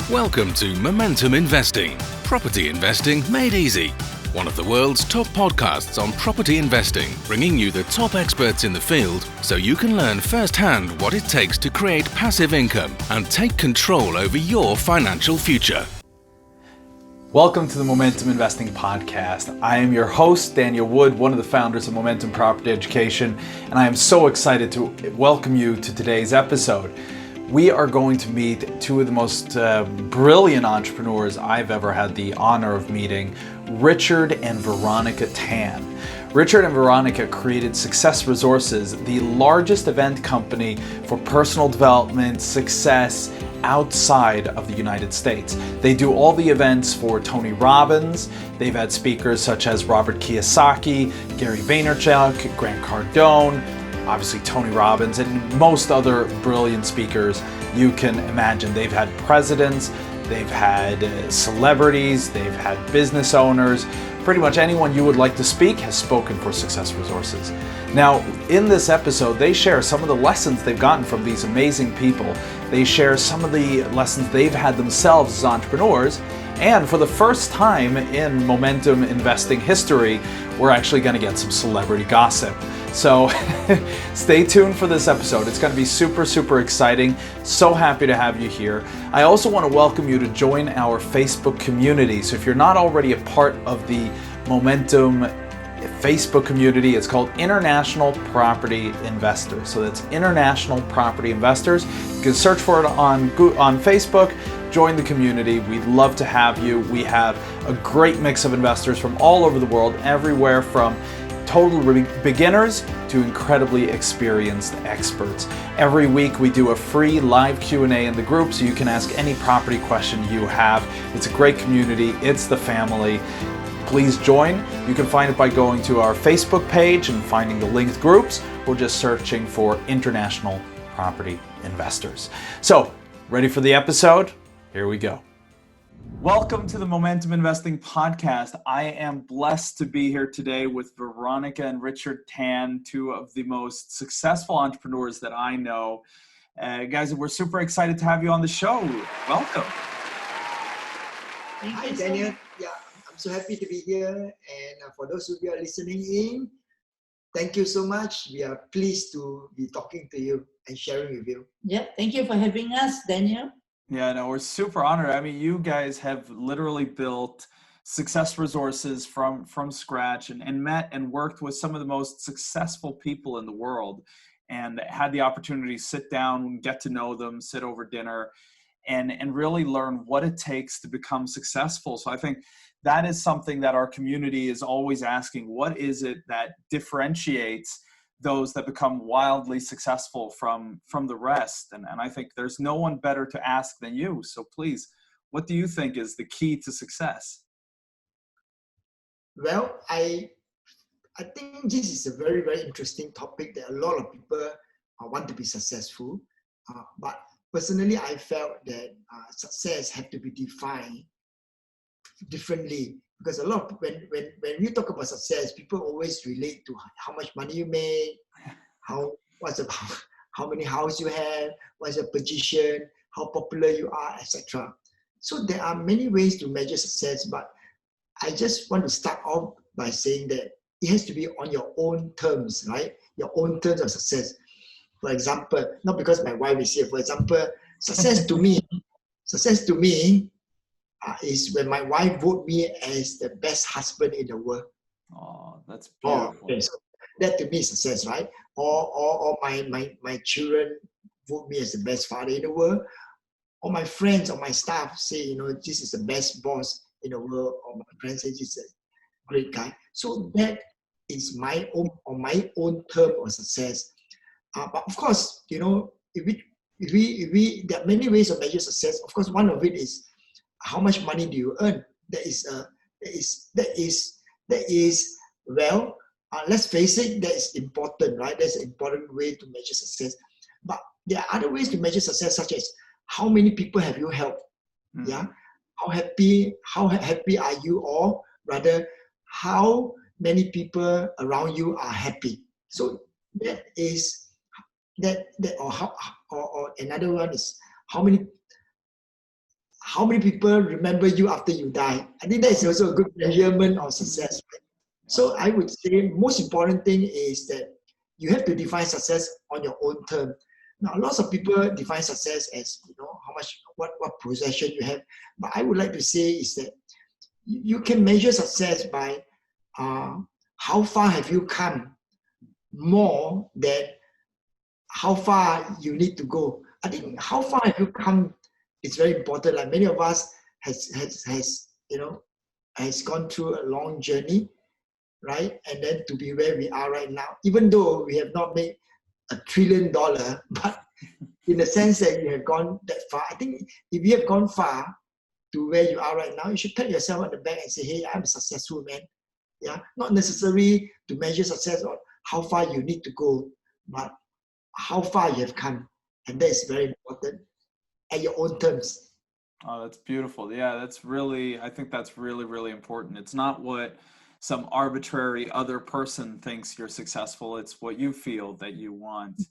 Welcome to Momentum Investing, property investing made easy. One of the world's top podcasts on property investing, bringing you the top experts in the field so you can learn firsthand what it takes to create passive income and take control over your financial future. Welcome to the Momentum Investing Podcast. I am your host, Daniel Wood, one of the founders of Momentum Property Education, and I am so excited to welcome you to today's episode. We are going to meet two of the most brilliant entrepreneurs I've ever had the honor of meeting, Richard and Veronica Tan. Richard and Veronica created Success Resources, the largest event company for personal development, success outside of the United States. They do all the events for Tony Robbins. They've had speakers such as Robert Kiyosaki, Gary Vaynerchuk, Grant Cardone, obviously Tony Robbins, and most other brilliant speakers you can imagine. They've had presidents, they've had celebrities, they've had business owners. Pretty much anyone you would like to speak has spoken for Success Resources. Now, in this episode, they share some of the lessons they've gotten from these amazing people. They share some of the lessons they've had themselves as entrepreneurs. And for the first time in Momentum Investing history, we're actually going to get some celebrity gossip. So stay tuned for this episode. It's going to be super, super exciting. So happy to have you here. I also want to welcome you to join our Facebook community. So if you're not already a part of the Momentum Facebook community, it's called International Property Investors. So that's International Property Investors. You can search for it on Facebook. Join the community. We'd love to have you. We have a great mix of investors from all over the world, everywhere from total beginners to incredibly experienced experts. Every week we do a free live Q&A in the group so you can ask any property question you have. It's a great community. It's the family. Please join. You can find it by going to our Facebook page and finding the linked groups or just searching for International Property Investors. So, ready for the episode? Here we go. Welcome to the Momentum Investing Podcast. I am blessed to be here today with Veronica and Richard Tan, two of the most successful entrepreneurs that I know. Guys, we're super excited to have you on the show. Welcome. Hi, Daniel. Yeah, I'm so happy to be here. And for those of you who are listening in, thank you so much. We are pleased to be talking to you and sharing with you. Yep. Thank you for having us, Daniel. Yeah, no, we're super honored. I mean, you guys have literally built Success Resources from scratch and met and worked with some of the most successful people in the world and had the opportunity to sit down, get to know them, sit over dinner, and really learn what it takes to become successful. So I think that is something that our community is always asking. What is it that differentiates those that become wildly successful from the rest? And I think there's no one better to ask than you. So please, what do you think is the key to success? Well, I think this is a very, very interesting topic that a lot of people want to be successful. But personally, I felt that success had to be defined differently. Because a lot of, when we talk about success, people always relate to how much money you make, how many houses you have, what's your position, how popular you are, etc. So there are many ways to measure success, but I just want to start off by saying that it has to be on your own terms, right? Your own terms of success. For example, not because my wife is here. For example, success to me is when my wife vote me as the best husband in the world. Oh, that's beautiful. Okay, so that to me is success, right? Or my children vote me as the best father in the world. Or my friends or my staff say, this is the best boss in the world. Or my friends say this is a great guy. So that is my own term of success. But of course, if we there are many ways of measure success. Of course, one of it is how much money do you earn? Let's face it, that is important, right? That's an important way to measure success. But there are other ways to measure success, such as how many people have you helped? Mm-hmm. Yeah, how happy are you, or rather, how many people around you are happy? So that is that or how or another one is how many people remember you after you die. I think that is also a good measurement of success. Right? So I would say most important thing is that you have to define success on your own term. Now, lots of people define success as how much what possession you have, but I would like to say is that you can measure success by how far have you come, more than how far you need to go. I think how far have you come is very important. Like many of us has gone through a long journey, right? And then to be where we are right now, even though we have not made $1 trillion, but in the sense that you have gone that far, I think if you have gone far to where you are right now, you should pat yourself on the back and say, hey, I'm a successful man. Yeah, not necessarily to measure success on how far you need to go, but how far you have come. And that is very important at your own terms. Oh, that's beautiful. Yeah, I think that's really, really important. It's not what some arbitrary other person thinks you're successful. It's what you feel that you want.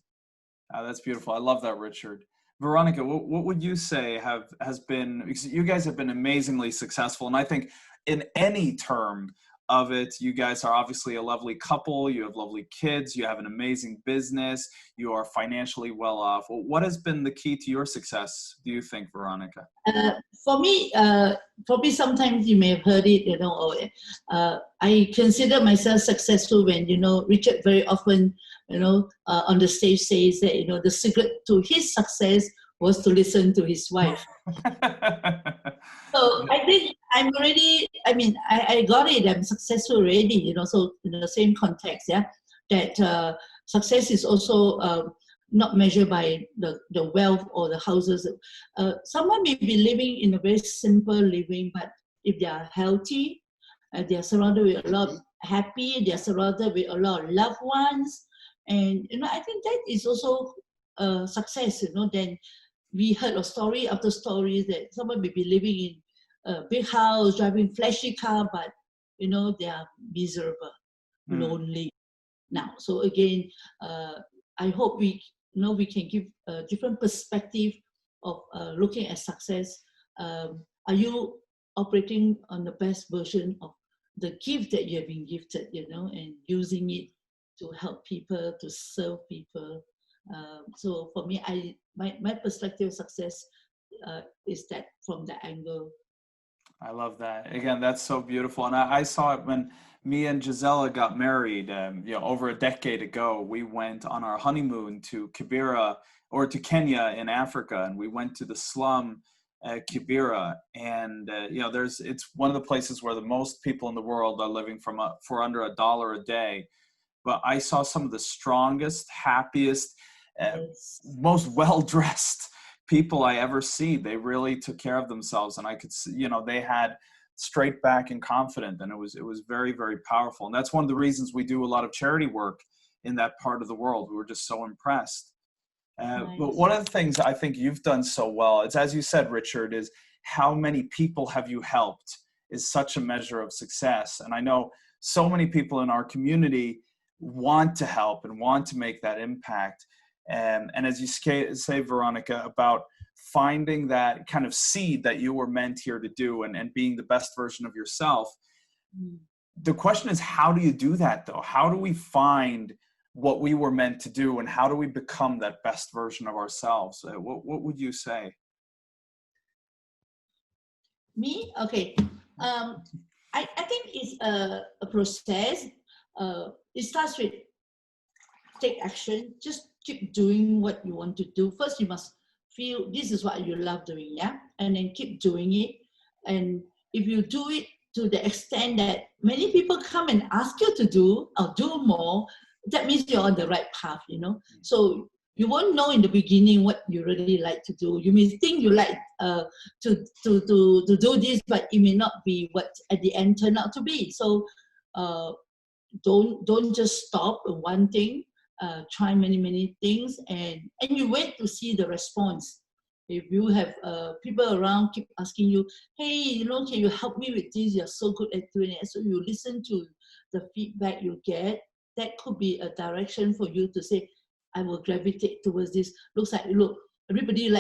That's beautiful. I love that, Richard. Veronica, what would you say has been, because you guys have been amazingly successful, and I think in any term of it, you guys are obviously a lovely couple, you have lovely kids, you have an amazing business, you are financially well off. What has been the key to your success, do you think, Veronica? For me, sometimes you may have heard it, I consider myself successful when, Richard very often, on the stage says that, the secret to his success was to listen to his wife. So I think I'm already, I got it, I'm successful already, so in the same context, yeah, that success is also not measured by the wealth or the houses. Someone may be living in a very simple living, but if they are healthy, they are surrounded with a lot of happy, they are surrounded with a lot of loved ones, and I think that is also success. Then we heard a story after story that someone may be living in a big house, driving flashy car, but they are miserable, lonely now. So again, I hope we can give a different perspective of looking at success. Are you operating on the best version of the gift that you have been gifted, and using it to help people, to serve people? So for me, my perspective of success is that from the angle. I love that. Again, that's so beautiful. And I saw it when me and Gisela got married, over a decade ago. We went on our honeymoon to Kibera, or to Kenya in Africa, and we went to the slum Kibera. And it's one of the places where the most people in the world are living for under $1 a day. But I saw some of the strongest, happiest, most well-dressed people I ever see. They really took care of themselves, and I could see, they had straight back and confident, and it was very, very powerful. And that's one of the reasons we do a lot of charity work in that part of the world. We were just so impressed. Nice. But one of the things I think you've done so well, it's as you said, Richard, is how many people have you helped is such a measure of success. And I know so many people in our community want to help and want to make that impact. And as you say, Veronica, about finding that kind of seed that you were meant here to do, and being the best version of yourself. The question is, how do you do that, though? How do we find what we were meant to do, and how do we become that best version of ourselves? What would you say? Me? Okay. I think it's a process. It starts with take action. Just keep doing what you want to do. First, you must feel this is what you love doing, yeah? And then keep doing it. And if you do it to the extent that many people come and ask you to do or do more, that means you're on the right path, So you won't know in the beginning what you really like to do. You may think you like to do this, but it may not be what at the end turn out to be. So don't just stop at one thing. Try many things, and you wait to see the response. If you have people around keep asking you, hey, can you help me with this? You're so good at doing it. So you listen to the feedback you get. that could be a direction for you to say, I will gravitate towards this. Looks like, look, everybody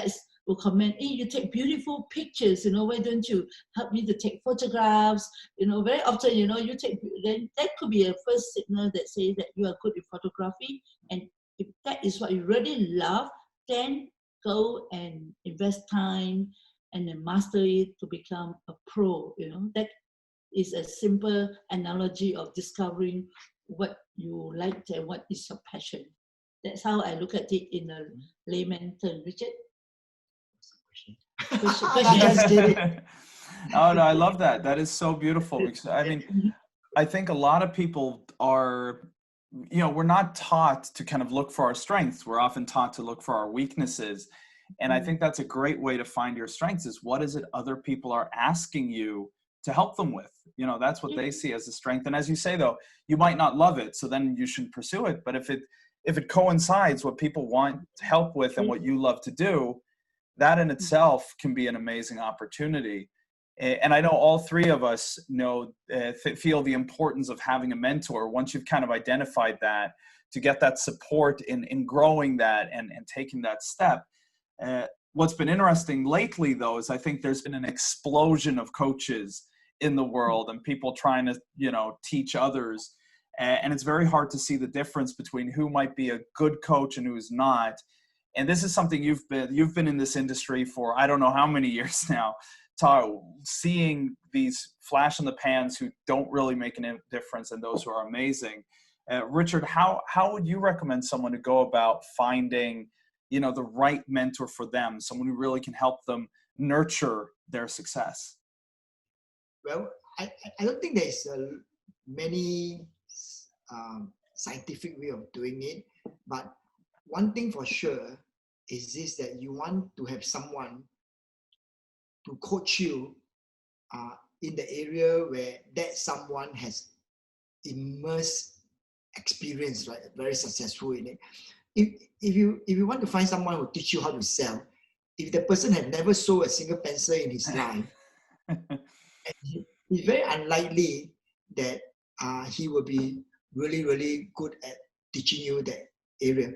will comment, hey, you take beautiful pictures, why don't you help me to take photographs? Very often, you take, then that could be a first signal that says that you are good in photography. And if that is what you really love, then go and invest time and then master it to become a pro. That is a simple analogy of discovering what you like and what is your passion. That's how I look at it in a layman term. Richard? Oh, no, I love that. That is so beautiful. Because, I think a lot of people are, we're not taught to kind of look for our strengths. We're often taught to look for our weaknesses. And I think that's a great way to find your strengths is what is it other people are asking you to help them with? That's what they see as a strength. And as you say, though, you might not love it, so then you shouldn't pursue it. But if it coincides what people want help with and what you love to do, that in itself can be an amazing opportunity. And I know all three of us feel the importance of having a mentor once you've kind of identified that, to get that support in growing that and taking that step. What's been interesting lately, though, is I think there's been an explosion of coaches in the world and people trying to, teach others. And it's very hard to see the difference between who might be a good coach and who's not. And this is something you've been in this industry for, I don't know how many years now, seeing these flash in the pans who don't really make a difference and those who are amazing. Richard, how would you recommend someone to go about finding, the right mentor for them, someone who really can help them nurture their success? Well, I don't think there's many scientific way of doing it, but one thing for sure is this, that you want to have someone to coach you in the area where that someone has immense experience, right? Very successful in it. If you want to find someone who teach you how to sell, if the person had never sold a single pencil in his life, it's very unlikely that he will be really, really good at teaching you that area.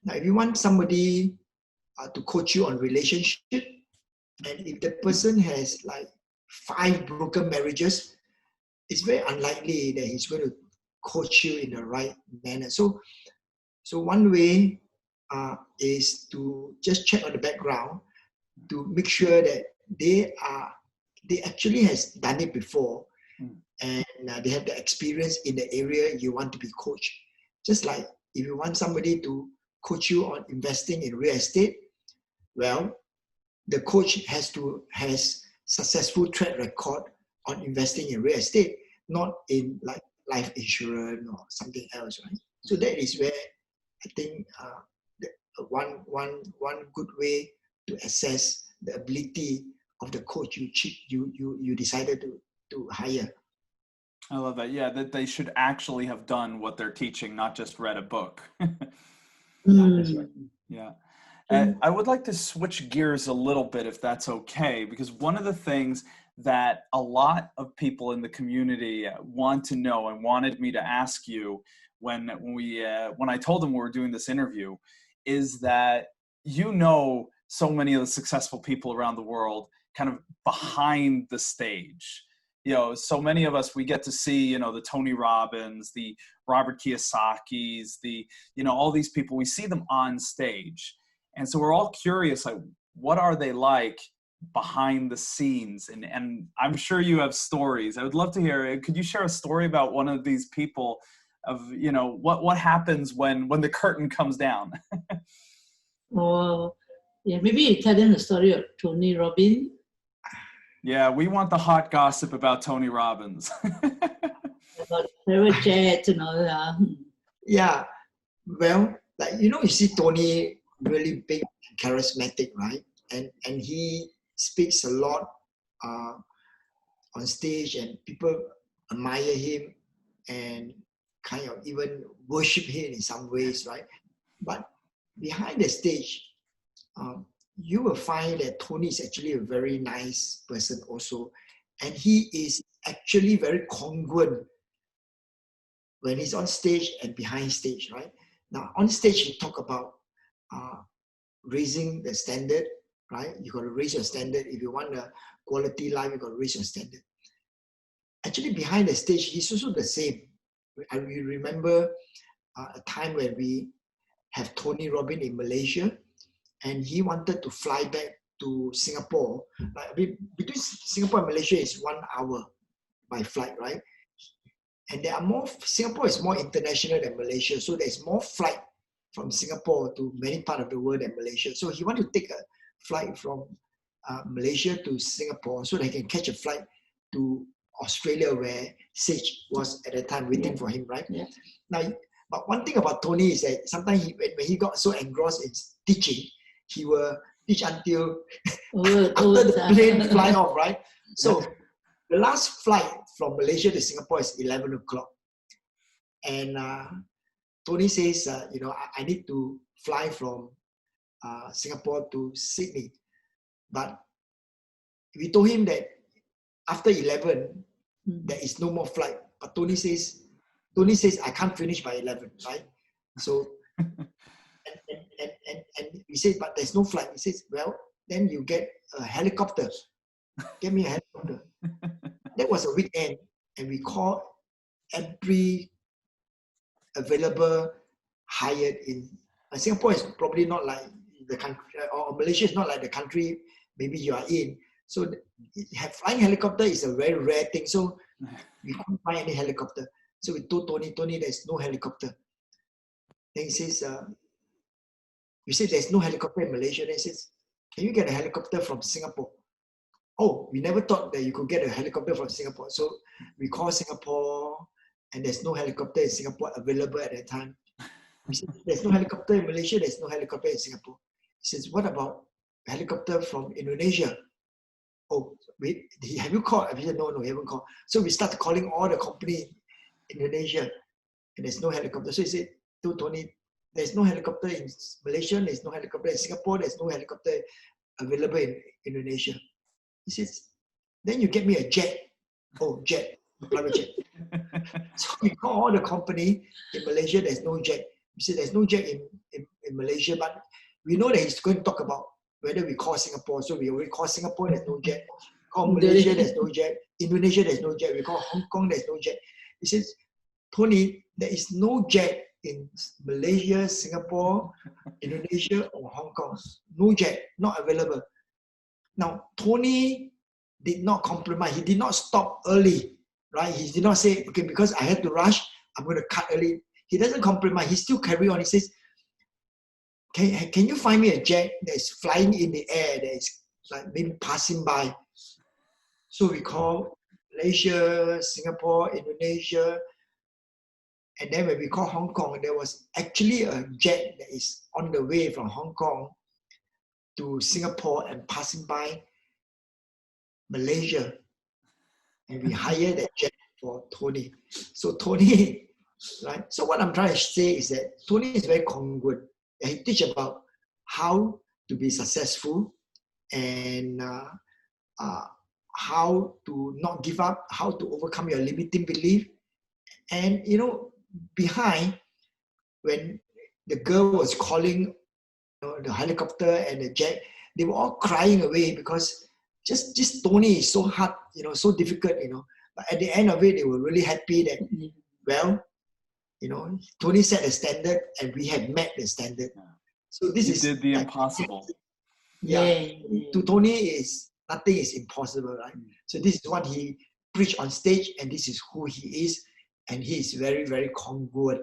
Now, if you want somebody to coach you on relationship, and if the person has like 5 broken marriages, it's very unlikely that he's going to coach you in the right manner. So one way is to just check on the background to make sure that they actually has done it before, and they have the experience in the area you want to be coached. Just like if you want somebody to coach you on investing in real estate, well, the coach has successful track record on investing in real estate, not in like life insurance or something else, right? So that is where I think one good way to assess the ability of the coach you decided to hire. I love that. Yeah, that they should actually have done what they're teaching, not just read a book. Yeah. I would like to switch gears a little bit, if that's okay, because one of the things that a lot of people in the community want to know and wanted me to ask you when I told them we were doing this interview is that so many of the successful people around the world kind of behind the stage. So many of us, we get to see, the Tony Robbins, the Robert Kiyosaki's, all these people, we see them on stage. And so we're all curious, like, what are they like behind the scenes? And I'm sure you have stories. I would love to hear, could you share a story about one of these people of, what happens when the curtain comes down? Oh, yeah, maybe you tell them the story of Tony Robbins. Yeah, we want the hot gossip about Tony Robbins. About private jet and all that. Yeah, well, you see Tony really big and charismatic, right? And he speaks a lot on stage, and people admire him and kind of even worship him in some ways, right? But behind the stage, you will find that Tony is actually a very nice person also. And he is actually very congruent when he's on stage and behind stage, right? Now, on stage, he talk about raising the standard, right? You got to raise your standard. If you want a quality life, you got to raise your standard. Actually, behind the stage, he's also the same. I remember a time when we have Tony Robbins in Malaysia, and he wanted to fly back to Singapore. Like, between Singapore and Malaysia is 1 hour by flight, right? And there are more, Singapore is more international than Malaysia, so there's more flight from Singapore to many parts of the world than Malaysia. So he wanted to take a flight from Malaysia to Singapore so that he can catch a flight to Australia, where Sage was at the time waiting for him, right? Yeah. Now, but one thing about Tony is that sometimes when he got so engrossed in teaching, he will teach until after the plane fly off, right? So the last flight from Malaysia to Singapore is 11 o'clock. And Tony says, I need to fly from Singapore to Sydney. But we told him that after 11, there is no more flight. But Tony says, I can't finish by 11, right? So, and we said, but there's no flight. He says, well, then you get a helicopter. Get me a helicopter. That was a weekend, and we called every available hired in Singapore is probably not like the country, or Malaysia is not like the country maybe you are in. So flying helicopter is a very rare thing. So we couldn't find any helicopter. So we told Tony, there's no helicopter. Then he says, you said there's no helicopter in Malaysia. Then he says, can you get a helicopter from Singapore? Oh, we never thought that you could get a helicopter from Singapore. So we called Singapore, and there's no helicopter in Singapore available at that time. We said, there's no helicopter in Malaysia, there's no helicopter in Singapore. He says, what about a helicopter from Indonesia? Oh, wait, have you called? I said, no, we haven't called. So we started calling all the company in Indonesia, and there's no helicopter. So he said to Tony, there's no helicopter in Malaysia, there's no helicopter in Singapore, there's no helicopter available in Indonesia. He says, then you get me a jet. Oh, jet, private jet. So we call all the company in Malaysia, there's no jet. We said there's no jet in Malaysia, but we know that he's going to talk about whether we call Singapore. So we already call Singapore, there's no jet. Call Malaysia, there's no jet. Indonesia, there's no jet. We call Hong Kong, there's no jet. He says, Tony, there is no jet in Malaysia, Singapore, Indonesia, or Hong Kong. No jet, not available. Now, Tony did not compromise. He did not stop early, right? He did not say, okay, because I had to rush, I'm going to cut early. He doesn't compromise. He still carry on. He says, can you find me a jet that is flying in the air, that is like maybe passing by? So we call Malaysia, Singapore, Indonesia. And then when we call Hong Kong, there was actually a jet that is on the way from Hong Kong to Singapore and passing by Malaysia. And we hired that jet for Tony. So Tony, right? So what I'm trying to say is that Tony is very congruent. He teaches about how to be successful and how to not give up, how to overcome your limiting belief. And, behind, when the girl was calling the helicopter and the jet, they were all crying away because just Tony is so hard, so difficult, But at the end of it, they were really happy that, well, Tony set a standard and we have met the standard. So this is did the impossible. Yeah. To Tony, nothing is impossible, right? So this is what he preached on stage, and this is who he is, and he is very, very congruent.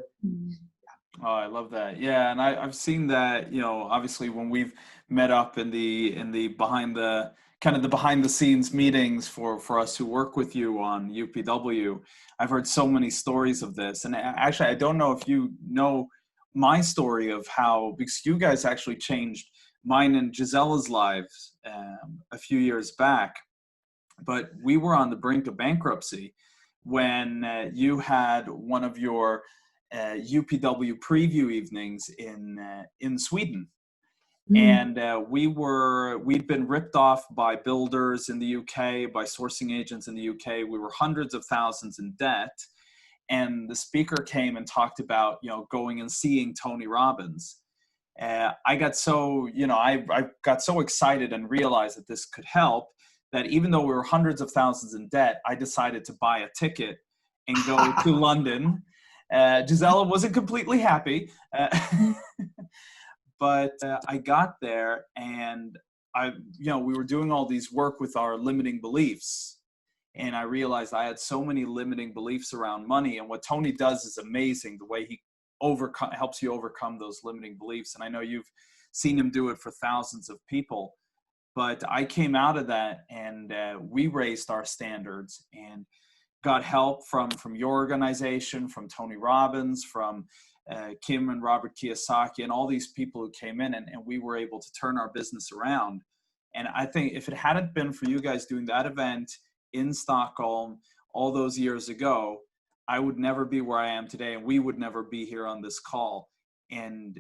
Oh, I love that. Yeah, and I've seen that, obviously when we've met up in the behind the scenes meetings for us who work with you on UPW, I've heard so many stories of this. And actually, I don't know if you know my story of how, because you guys actually changed mine and Gisella's lives a few years back, but we were on the brink of bankruptcy when you had one of your UPW preview evenings in Sweden. And we'd been ripped off by builders in the UK, by sourcing agents in the UK. We were hundreds of thousands in debt. and the speaker came and talked about, going and seeing Tony Robbins. I got so, I got so excited and realized that this could help, that even though we were hundreds of thousands in debt, I decided to buy a ticket and go to London. Gisela wasn't completely happy, but I got there, and we were doing all these work with our limiting beliefs. And I realized I had so many limiting beliefs around money. And what Tony does is amazing, the way he helps you overcome those limiting beliefs. And I know you've seen him do it for thousands of people. But I came out of that, and we raised our standards and got help from your organization, from Tony Robbins, from Kim and Robert Kiyosaki, and all these people who came in, and we were able to turn our business around. And I think if it hadn't been for you guys doing that event in Stockholm all those years ago, I would never be where I am today, and we would never be here on this call. And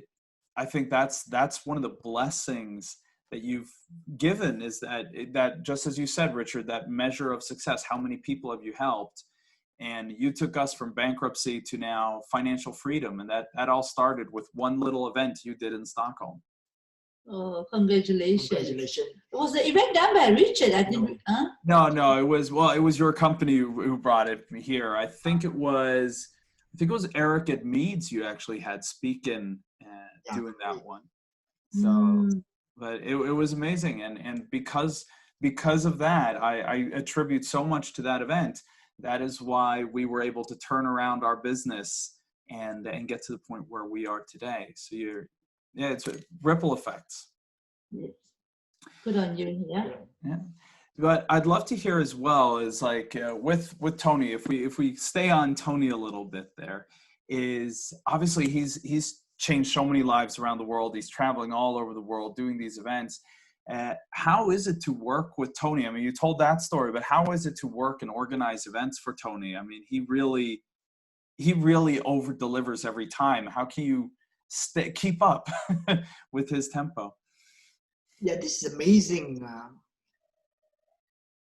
I think that's one of the blessings that you've given, is that just as you said, Richard, that measure of success. How many people have you helped? And you took us from bankruptcy to now financial freedom, and that all started with one little event you did in Stockholm. Oh, congratulations. Was the event done by Richard? I think. No, it was your company who brought it here. I think it was Eric at Meads you actually had speaking doing that one. So, but it was amazing, and because of that, I attribute so much to that event. That is why we were able to turn around our business and get to the point where we are today. So it's ripple effects. Yes. Good on you. Yeah. But I'd love to hear as well is like with Tony, if we stay on Tony a little bit, there is obviously he's changed so many lives around the world. He's traveling all over the world doing these events. How is it to work with Tony? I mean, you told that story, but how is it to work and organize events for Tony? I mean, he really over delivers every time. How can you keep up with his tempo? Yeah, this is amazing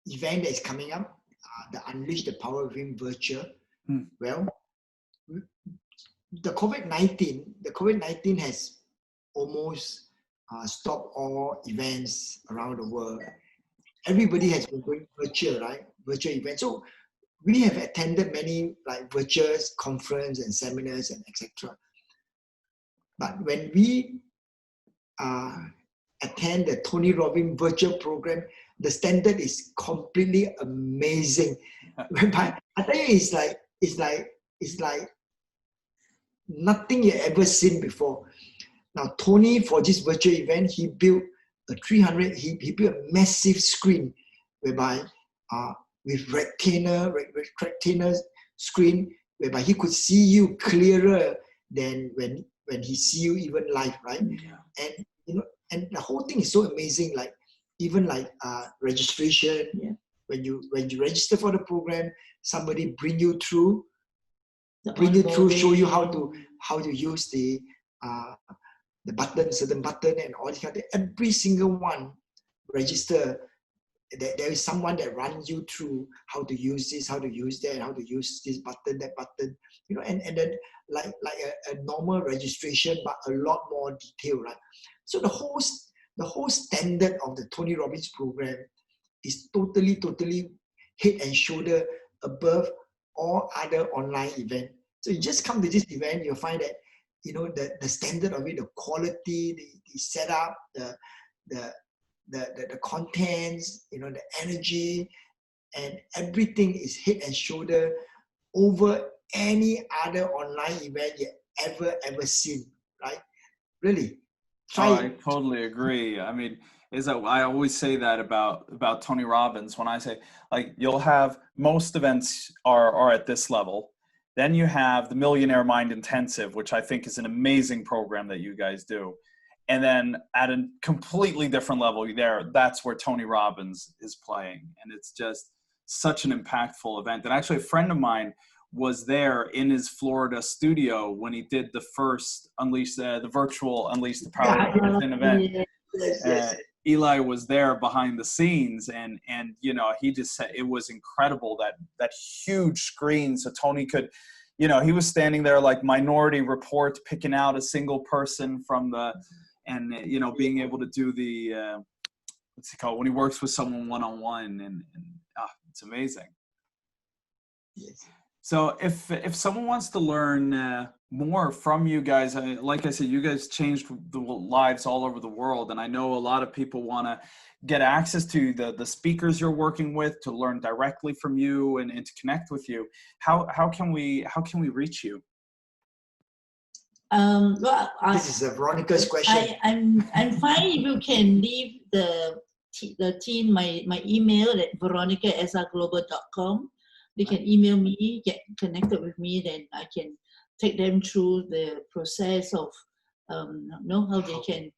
event that is coming up, the Unleash the Power Within Virtual. Well, the COVID-19 has almost stopped all events around the world. Everybody has been going virtual, right? Virtual events. So we have attended many like virtual conference and seminars and etc. But when we attend the Tony Robbins virtual program, the standard is completely amazing. I tell you, it's like nothing you ever seen before. Now, Tony, for this virtual event, he built he built a massive screen whereby with rectangular screen, whereby he could see you clearer than when he see you even live, right? Yeah. And the whole thing is so amazing. Like even like registration. Yeah. When you register for the program, somebody bring you through, show you how to use the button, certain button, and all this kind of thing. Every single one register. There is someone that runs you through how to use this, how to use that, how to use this button, that button, and then like a normal registration, but a lot more detail, right? So the whole standard of the Tony Robbins program is totally head and shoulder above all other online events. So you just come to this event, you'll find that the standard of it, the quality, the setup, the contents, the energy, and everything is head and shoulder over any other online event you ever seen, right? Really. I totally agree. I mean, I always say that about Tony Robbins when I say, like, you'll have most events are at this level. Then you have the Millionaire Mind Intensive, which I think is an amazing program that you guys do. And then at a completely different level that's where Tony Robbins is playing. And it's just such an impactful event. And actually a friend of mine was there in his Florida studio when he did the first the virtual Unleash the Power Within event. Yes. Eli was there behind the scenes, and he just said it was incredible that huge screen, so Tony could you know, he was standing there like Minority Report, picking out a single person from and you know, being able to do the, what's it called, when he works with someone one-on-one, and it's amazing. Yes. So if someone wants to learn more from you guys, like I said, you guys changed the lives all over the world, and I know a lot of people want to get access to the speakers you're working with, to learn directly from you and to connect with you. How can we reach you? Well, This is a Veronica's question. I'm fine if you can leave the team my email at veronica@global.com. They can email me, get connected with me, then I can take them through the process of know how they can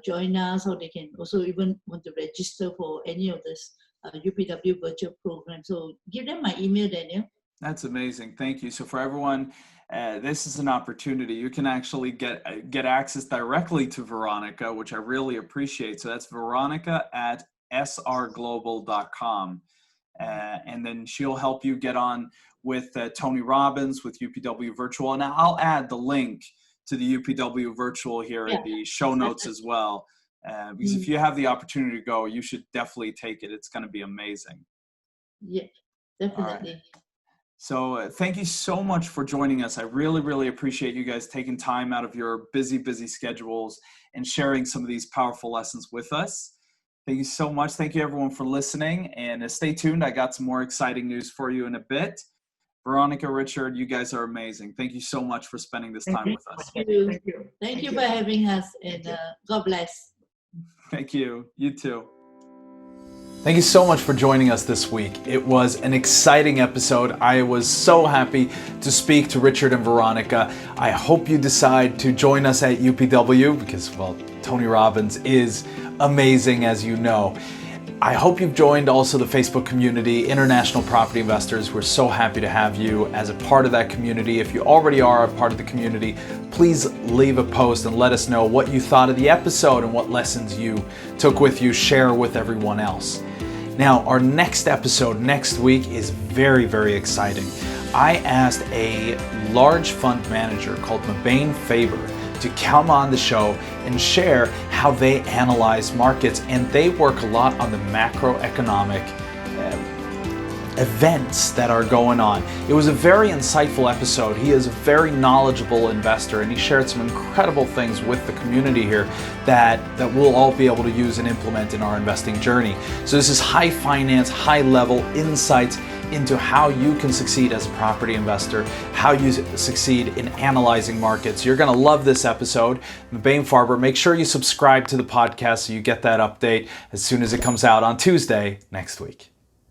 join us, how they can also even want to register for any of this UPW virtual program. So give them my email, Daniel. That's amazing. Thank you. So for everyone, this is an opportunity. You can actually get access directly to Veronica, which I really appreciate. So that's veronica@srglobal.com. And then she'll help you get on with Tony Robbins with UPW Virtual. And I'll add the link to the UPW Virtual here in the show notes as well. Because if you have the opportunity to go, you should definitely take it. It's going to be amazing. Yeah, definitely. Right. So thank you so much for joining us. I really, really appreciate you guys taking time out of your busy, busy schedules and sharing some of these powerful lessons with us. Thank you so much. Thank you, everyone, for listening. And stay tuned. I got some more exciting news for you in a bit. Veronica, Richard, you guys are amazing. Thank you so much for spending this time with us. Thank you. Thank you for having us, and God bless. Thank you. You too. Thank you so much for joining us this week. It was an exciting episode. I was so happy to speak to Richard and Veronica. I hope you decide to join us at UPW because, well, Tony Robbins is amazing, as you know. I hope you've joined also the Facebook community, International Property Investors. We're so happy to have you as a part of that community. If you already are a part of the community, please leave a post and let us know what you thought of the episode and what lessons you took with you. Share with everyone else. Now, our next episode next week is very, very exciting. I asked a large fund manager called Mabane Faber to come on the show and share how they analyze markets, and they work a lot on the macroeconomic events that are going on. It was a very insightful episode. He is a very knowledgeable investor, and he shared some incredible things with the community here that we'll all be able to use and implement in our investing journey. So this is high finance, high level insights into how you can succeed as a property investor, how you succeed in analyzing markets. You're going to love this episode. Mabane Faber, make sure you subscribe to the podcast so you get that update as soon as it comes out on Tuesday next week.